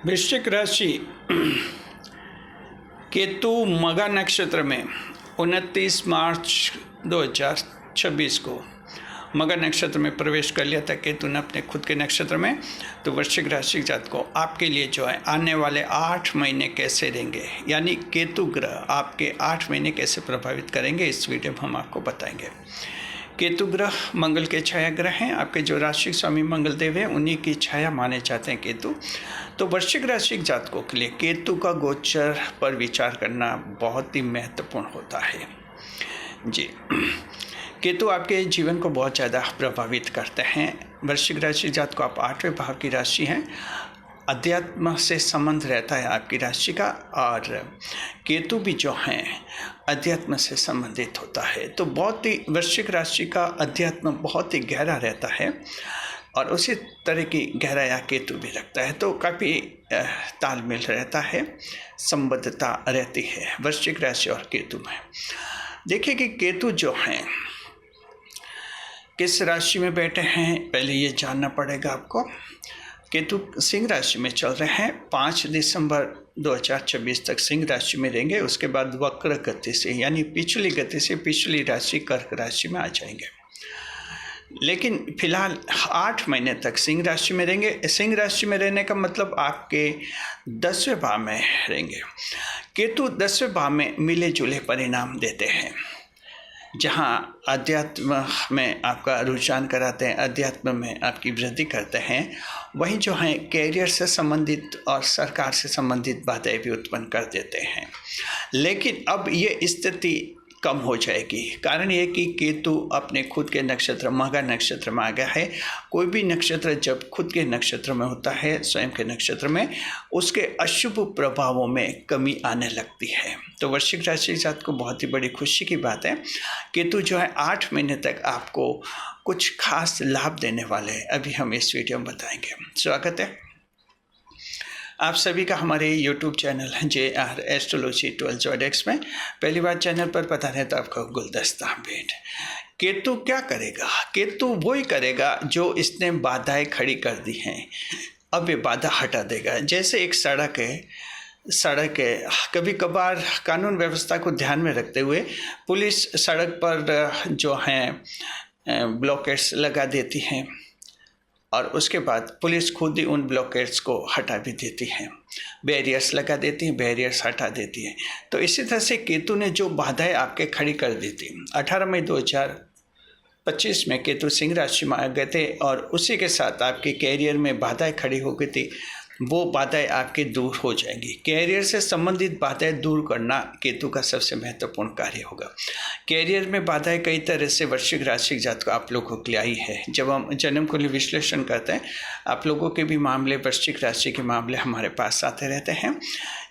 वृश्चिक राशि केतु मघा नक्षत्र में 29 मार्च 2026 को मघा नक्षत्र में प्रवेश कर लिया था केतु ने अपने खुद के नक्षत्र में। तो वृश्चिक राशि जातक को आपके लिए जो है आने वाले 8 महीने कैसे रहेंगे, यानी केतु ग्रह आपके 8 महीने कैसे प्रभावित करेंगे, इस वीडियो में हम आपको बताएंगे। केतु ग्रह मंगल के छाया ग्रह हैं। आपके जो राशि स्वामी मंगल देव हैं उन्हीं की छाया माने जाते हैं केतु। तो वृश्चिक राशि जातकों के लिए केतु का गोचर पर विचार करना बहुत ही महत्वपूर्ण होता है जी। केतु आपके जीवन को बहुत ज़्यादा प्रभावित करते हैं। वृश्चिक राशि जातक आप 8वें भाव की राशि हैं। अध्यात्म से संबंध रहता है आपकी राशि का, और केतु भी जो हैं अध्यात्म से संबंधित होता है। तो बहुत ही वृश्चिक राशि का अध्यात्म बहुत ही गहरा रहता है और उसी तरह की गहराया केतु भी रखता है। तो काफ़ी तालमेल रहता है, संबद्धता रहती है वृश्चिक राशि और केतु में। देखिए कि केतु जो हैं किस राशि में बैठे हैं, पहले ये जानना पड़ेगा आपको। केतु सिंह राशि में चल रहे हैं। 5 दिसंबर 2026 तक सिंह राशि में रहेंगे। उसके बाद वक्र गति से, यानी पिछली गति से पिछली राशि कर्क राशि में आ जाएंगे। लेकिन फिलहाल 8 महीने तक सिंह राशि में रहेंगे। सिंह राशि में रहने का मतलब आपके 10वें भाव में रहेंगे। केतु 10वें भाव में मिले जुले परिणाम देते हैं। जहाँ अध्यात्म में आपका रुझान कराते हैं, अध्यात्म में आपकी वृद्धि करते हैं, वहीं जो है कैरियर से संबंधित और सरकार से संबंधित बातें भी उत्पन्न कर देते हैं। लेकिन अब ये स्थिति कम हो जाएगी। कारण ये कि केतु अपने खुद के नक्षत्र मघा नक्षत्र में आ गया है। कोई भी नक्षत्र जब खुद के नक्षत्र में होता है, स्वयं के नक्षत्र में, उसके अशुभ प्रभावों में कमी आने लगती है। तो वृश्चिक राशि के साथ को बहुत ही बड़ी खुशी की बात है, केतु जो है 8 महीने तक आपको कुछ खास लाभ देने वाले हैं। अभी हम इस वीडियो में बताएंगे। स्वागत है आप सभी का हमारे YouTube चैनल JR एस्ट्रोलॉजी 12 में। पहली बार चैनल पर पता है तो आपका गुलदस्ता भेंट। केतु क्या करेगा? केतु वही करेगा जो इसने बाधाएं खड़ी कर दी हैं, अब ये बाधा हटा देगा। जैसे एक सड़क है, कभी कभार कानून व्यवस्था को ध्यान में रखते हुए पुलिस सड़क पर जो हैं ब्लॉकेट्स लगा देती हैं और उसके बाद पुलिस खुद ही उन ब्लॉकेट्स को हटा भी देती है, बैरियर्स लगा देती हैं, बैरियर्स हटा देती है। तो इसी तरह से केतु ने जो बाधाएं आपके खड़ी कर दी थी, 18 मई 2025 में केतु सिंह राशि में आ गए थे और उसी के साथ आपके कैरियर में बाधाएं खड़ी हो गई थी, वो बाधाएं आपके दूर हो जाएंगी। कैरियर से संबंधित बाधाएं दूर करना केतु का सबसे महत्वपूर्ण कार्य होगा। कैरियर में बाधाएं कई तरह से वृश्चिक राशि जातक आप लोगों के लिए आई है। जब हम जन्म कुंडली विश्लेषण करते हैं, आप लोगों के भी मामले, वृश्चिक राशि के मामले हमारे पास आते रहते हैं,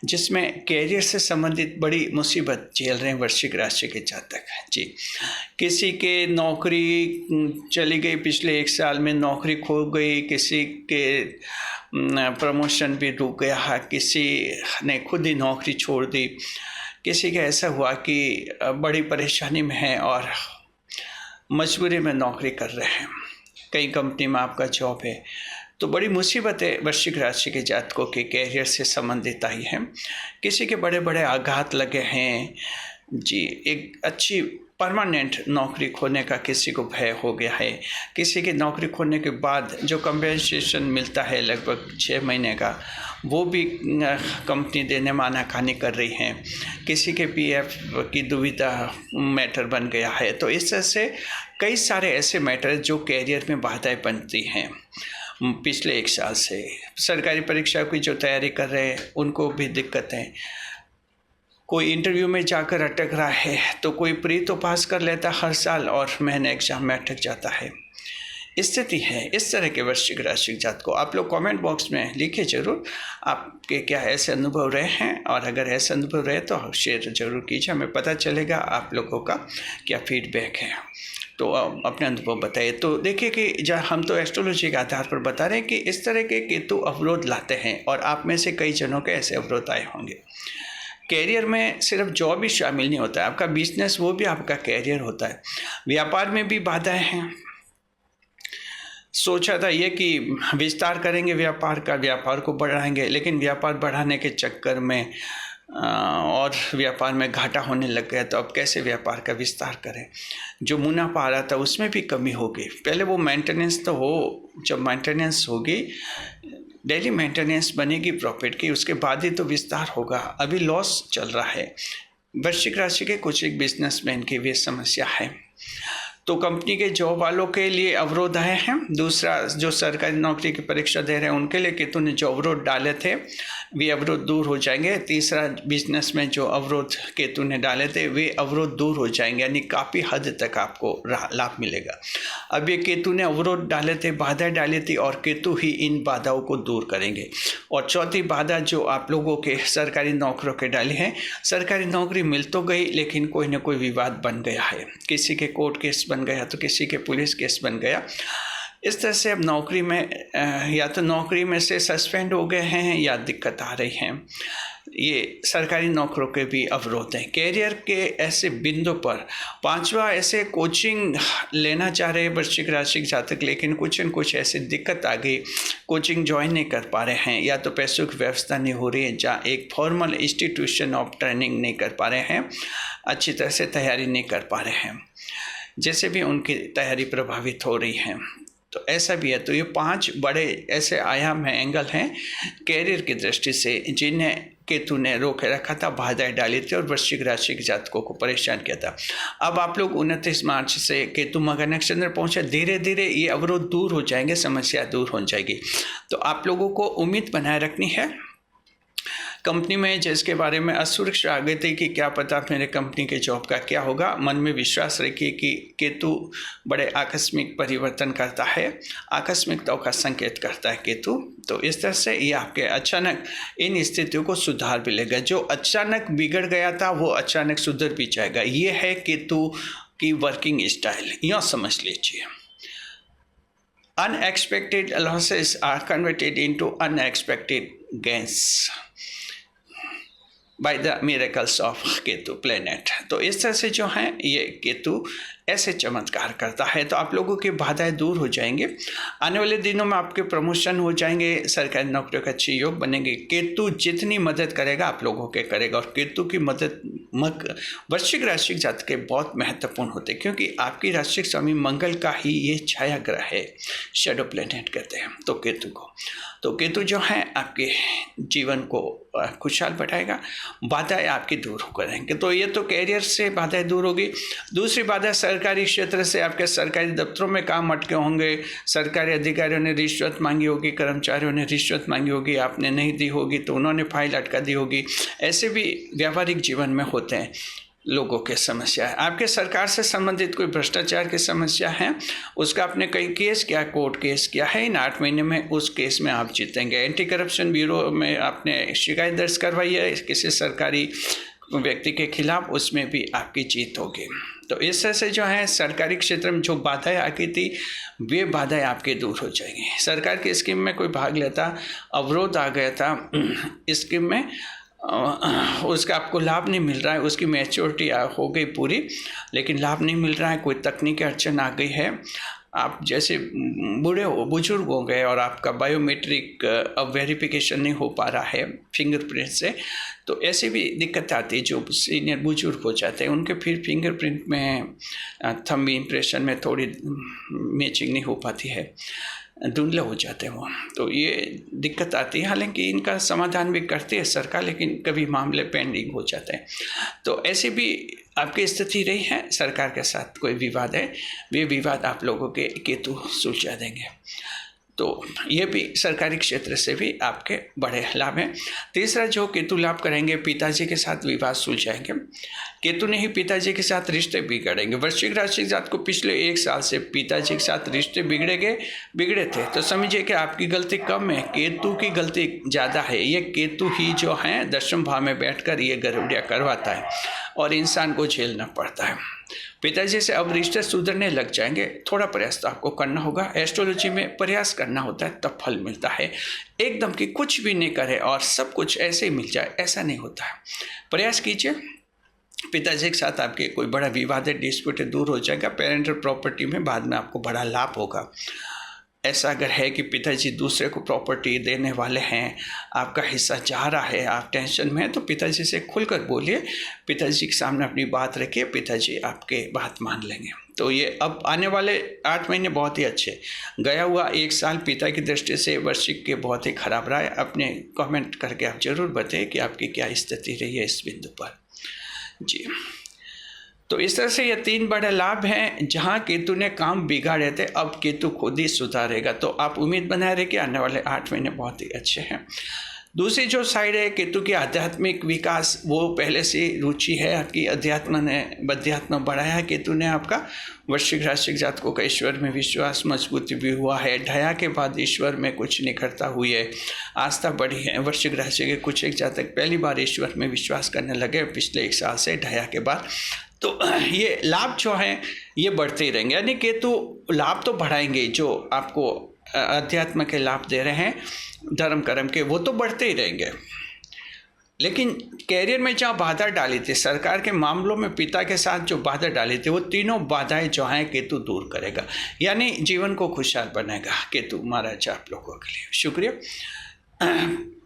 जिसमें कैरियर से संबंधित बड़ी मुसीबत झेल रहे हैं वृश्चिक राशि के जातक जी। किसी के नौकरी चली गई, पिछले 1 साल में नौकरी खो गई, किसी के प्रमोशन भी रुक गया, किसी ने खुद ही नौकरी छोड़ दी, किसी का ऐसा हुआ कि बड़ी परेशानी में है और मजबूरी में नौकरी कर रहे हैं, कई कंपनी में आपका जॉब है। तो बड़ी मुसीबतें वृश्चिक राशि के जातकों के कैरियर से संबंधित आई हैं। किसी के बड़े बड़े आघात लगे हैं जी। एक अच्छी परमानेंट नौकरी खोने का किसी को भय हो गया है। किसी की नौकरी खोने के बाद जो कंपेंसेशन मिलता है लगभग 6 महीने का, वो भी कंपनी देने में आनाकानी कर रही है। किसी के PF की दुविधा मैटर बन गया है। तो इस तरह से कई सारे ऐसे मैटर जो कैरियर में बाधाएं बनती हैं पिछले 1 साल से। सरकारी परीक्षा की जो तैयारी कर रहे हैं उनको भी दिक्कतें, कोई इंटरव्यू में जाकर अटक रहा है, तो कोई प्री तो पास कर लेता हर साल और महीने एग्जाम में अटक जाता है। स्थिति है इस तरह के वृश्चिक राशि जातक को। आप लोग कमेंट बॉक्स में लिखिए जरूर आपके क्या ऐसे अनुभव रहे हैं, और अगर ऐसे अनुभव रहे तो शेयर जरूर कीजिए, हमें पता चलेगा आप लोगों का क्या फीडबैक है। तो अपने अनुभव बताइए। तो देखिए कि जहाँ हम तो एस्ट्रोलॉजी के आधार पर बता रहे हैं कि इस तरह के केतु अवरोध लाते हैं, और आप में से कई जनों के ऐसे अवरोध आए होंगे। कैरियर में सिर्फ जॉब ही शामिल नहीं होता है, आपका बिजनेस वो भी आपका कैरियर होता है। व्यापार में भी बाधाएं हैं, सोचा था ये कि विस्तार करेंगे व्यापार का, व्यापार को बढ़ाएंगे, लेकिन व्यापार बढ़ाने के चक्कर में और व्यापार में घाटा होने लग गया। तो अब कैसे व्यापार का विस्तार करें? जो मुनाफा आ रहा था उसमें भी कमी होगी। पहले वो मेंटेनेंस तो हो, जब मेंटेनेंस होगी, डेली मेंटेनेंस बनेगी प्रॉफिट की, उसके बाद ही तो विस्तार होगा। अभी लॉस चल रहा है। वृश्चिक राशि के कुछ एक बिजनेसमैन की भी समस्या है। तो कंपनी के जॉब वालों के लिए अवरोध आए हैं। दूसरा, जो सरकारी नौकरी की परीक्षा दे रहे हैं उनके लिए केतु ने जो अवरोध डाले थे वे अवरोध दूर हो जाएंगे। तीसरा, बिजनेस में जो अवरोध केतु ने डाले थे वे अवरोध दूर हो जाएंगे, यानी काफ़ी हद तक आपको लाभ मिलेगा। अब ये केतु ने अवरोध डाले थे, बाधा डाली थी, और केतु ही इन बाधाओं को दूर करेंगे। और चौथी बाधा जो आप लोगों के सरकारी नौकरियों के डाली है, सरकारी नौकरी मिल तो गई लेकिन कोई ना कोई विवाद बन गया है। किसी के कोर्ट केस बन गया तो किसी के पुलिस केस बन गया। इस तरह से अब नौकरी में या तो नौकरी में से सस्पेंड हो गए हैं या दिक्कत आ रही है। ये सरकारी नौकरों के भी अवरोध हैं। कैरियर के ऐसे बिंदु पर पांचवा, ऐसे कोचिंग लेना चाह रहे वृश्चिक राशि जातक, लेकिन कुछ न कुछ ऐसी दिक्कत आ गई, कोचिंग ज्वाइन नहीं कर पा रहे हैं, या तो पैसों की व्यवस्था नहीं हो रही है, जहाँ एक फॉर्मल इंस्टीट्यूशन ऑफ ट्रेनिंग नहीं कर पा रहे हैं, अच्छी तरह से तैयारी नहीं कर पा रहे हैं, जैसे भी उनकी तैयारी प्रभावित हो रही है। तो ऐसा भी है। तो ये 5 बड़े ऐसे आयाम हैं, एंगल हैं कैरियर की दृष्टि से, जिन्हें केतु ने रोके रखा था, बाधाएं डाली थी और वृश्चिक राशि के जातकों को परेशान किया था। अब आप लोग 29 मार्च से केतु मकर नक्षत्र पहुंचे, धीरे धीरे ये अवरोध दूर हो जाएंगे, समस्या दूर हो जाएगी। तो आप लोगों को उम्मीद बनाए रखनी है। कंपनी में जिसके बारे में असुरक्षा आ गई थी कि क्या पता मेरे कंपनी के जॉब का क्या होगा, मन में विश्वास रखिए कि केतु बड़े आकस्मिक परिवर्तन करता है, आकस्मिकताओं का संकेत करता है केतु। तो इस तरह से ये आपके अचानक इन स्थितियों को सुधार मिलेगा। जो अचानक बिगड़ गया था वो अचानक सुधर भी जाएगा। ये है केतु की वर्किंग स्टाइल, यह समझ लीजिए। Unexpected losses are converted into unexpected gains by the miracles of Ketu planet. तो इस तरह से जो है ये केतु ऐसे चमत्कार करता है। तो आप लोगों की बाधाएं दूर हो जाएंगे। आने वाले दिनों में आपके प्रमोशन हो जाएंगे, सरकारी नौकरियों का अच्छे योग बनेंगे। केतु जितनी मदद करेगा आप लोगों के करेगा, और केतु की मदद वृश्चिक राशि के जातक के बहुत महत्वपूर्ण होते हैं, क्योंकि आपकी राशि स्वामी मंगल का ही ये छाया ग्रह है, शेडो प्लेनेट कहते हैं तो केतु को। तो केतु जो है आपके जीवन को खुशहाल बढ़ाएगा, बाधाएं आपकी दूर करेंगे। तो ये तो कैरियर से बाधाएं दूर होगी। दूसरी बाधा, सरकारी क्षेत्र से आपके सरकारी दफ्तरों में काम अटके होंगे, सरकारी अधिकारियों ने रिश्वत मांगी होगी, कर्मचारियों ने रिश्वत मांगी होगी, आपने नहीं दी होगी तो उन्होंने फाइल अटका दी होगी। ऐसे भी व्यावहारिक जीवन में होते हैं लोगों के समस्या है। आपके सरकार से संबंधित कोई भ्रष्टाचार की समस्या है, उसका आपने कई केस किया, कोर्ट केस किया है, इन 8 महीने में उस केस में आप जीतेंगे। एंटी करप्शन ब्यूरो में आपने शिकायत दर्ज करवाई है किसी सरकारी व्यक्ति के खिलाफ, उसमें भी आपकी जीत होगी। तो इस तरह से जो है सरकारी क्षेत्र में जो बाधाएं आ गई थी वे बाधाएं आपके दूर हो जाएंगी। सरकार की स्कीम में कोई भाग लेता, अवरोध आ गया था स्कीम में, उसका आपको लाभ नहीं मिल रहा है, उसकी मैच्योरिटी हो गई पूरी लेकिन लाभ नहीं मिल रहा है, कोई तकनीकी अड़चन आ गई है, आप जैसे बुजुर्ग हो गए और आपका बायोमेट्रिक अब वेरिफिकेशन नहीं हो पा रहा है फिंगरप्रिंट से, तो ऐसी भी दिक्कत आती है। जो सीनियर बुजुर्ग हो जाते हैं उनके फिर फिंगरप्रिंट में थंब इम्प्रेशन में थोड़ी मैचिंग नहीं हो पाती है, धुंधले हो जाते हैं वो, तो ये दिक्कत आती है। हालांकि इनका समाधान भी करती है सरकार, लेकिन कभी मामले पेंडिंग हो जाते हैं। तो ऐसी भी आपकी स्थिति रही है, सरकार के साथ कोई विवाद है, वे विवाद आप लोगों के केतु सुलझा देंगे। तो ये भी सरकारी क्षेत्र से भी आपके बड़े लाभ हैं। तीसरा जो केतु लाभ करेंगे, पिताजी के साथ विवाद सुलझाएंगे। केतु ने ही पिताजी के साथ रिश्ते बिगड़ेंगे। वृश्चिक राशि के साथ को पिछले 1 साल से पिताजी के साथ रिश्ते बिगड़े थे, तो समझिए कि आपकी गलती कम है, केतु की गलती ज़्यादा है। ये केतु ही जो है 10वें भाव में बैठकर ये गड़बड़ियाँ करवाता है और इंसान को झेलना पड़ता है। पिताजी से अब रिश्ते सुधरने लग जाएंगे, थोड़ा प्रयास तो आपको करना होगा। एस्ट्रोलॉजी में प्रयास करना होता है तब फल मिलता है, एकदम कि कुछ भी नहीं करे और सब कुछ ऐसे ही मिल जाए, ऐसा नहीं होता है। प्रयास कीजिए, पिताजी के साथ आपके कोई बड़ा विवाद है, डिस्प्यूट दूर हो जाएगा। पेरेंटल प्रॉपर्टी में बाद में आपको बड़ा लाभ होगा। ऐसा अगर है कि पिताजी दूसरे को प्रॉपर्टी देने वाले हैं, आपका हिस्सा जा रहा है, आप टेंशन में हैं, तो पिताजी से खुलकर बोलिए, पिताजी के सामने अपनी बात रखिए, पिताजी आपके बात मान लेंगे। तो ये अब आने वाले 8 महीने बहुत ही अच्छे, गया हुआ 1 साल पिता की दृष्टि से वृश्चिक के बहुत ही खराब रहा है। अपने कमेंट करके आप ज़रूर बताइए कि आपकी क्या स्थिति रही है इस बिंदु पर जी। तो इस तरह से ये 3 बड़े लाभ हैं। जहाँ केतु ने काम बिगाड़े थे, अब केतु खुद ही सुधारेगा। तो आप उम्मीद बनाए रहे कि आने वाले 8 महीने बहुत ही अच्छे हैं। दूसरी जो साइड है केतु की आध्यात्मिक विकास, वो पहले से रुचि है आपकी, अध्यात्म बढ़ाया है केतु ने आपका। वृश्चिक राशि जातकों का ईश्वर में विश्वास मजबूती भी हुआ है। ढया के बाद ईश्वर में कुछ निखरता हुई है, आस्था बढ़ी है। वृश्चिक राशि के कुछ एक जातक पहली बार ईश्वर में विश्वास करने लगे पिछले 1 साल से, ढया के बाद। तो ये लाभ जो हैं ये बढ़ते ही रहेंगे, यानी केतु लाभ तो बढ़ाएंगे, जो आपको अध्यात्म के लाभ दे रहे हैं, धर्म कर्म के, वो तो बढ़ते ही रहेंगे। लेकिन कैरियर में जहाँ बाधा डाली थी, सरकार के मामलों में पिता के साथ जो बाधा डाली थी, वो तीनों बाधाएं जो हैं केतु दूर करेगा, यानी जीवन को खुशहाल बनाएगा केतु महाराज आप लोगों के लिए। शुक्रिया।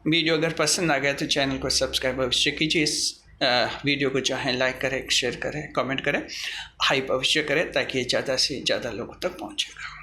वीडियो अगर पसंद आ गया तो चैनल को सब्सक्राइब अवश्य कीजिए। इस वीडियो को चाहें लाइक करें, शेयर करें, कमेंट करें, हाइप अवश्य करें, ताकि ये ज़्यादा से ज़्यादा लोगों तक पहुँचेगा।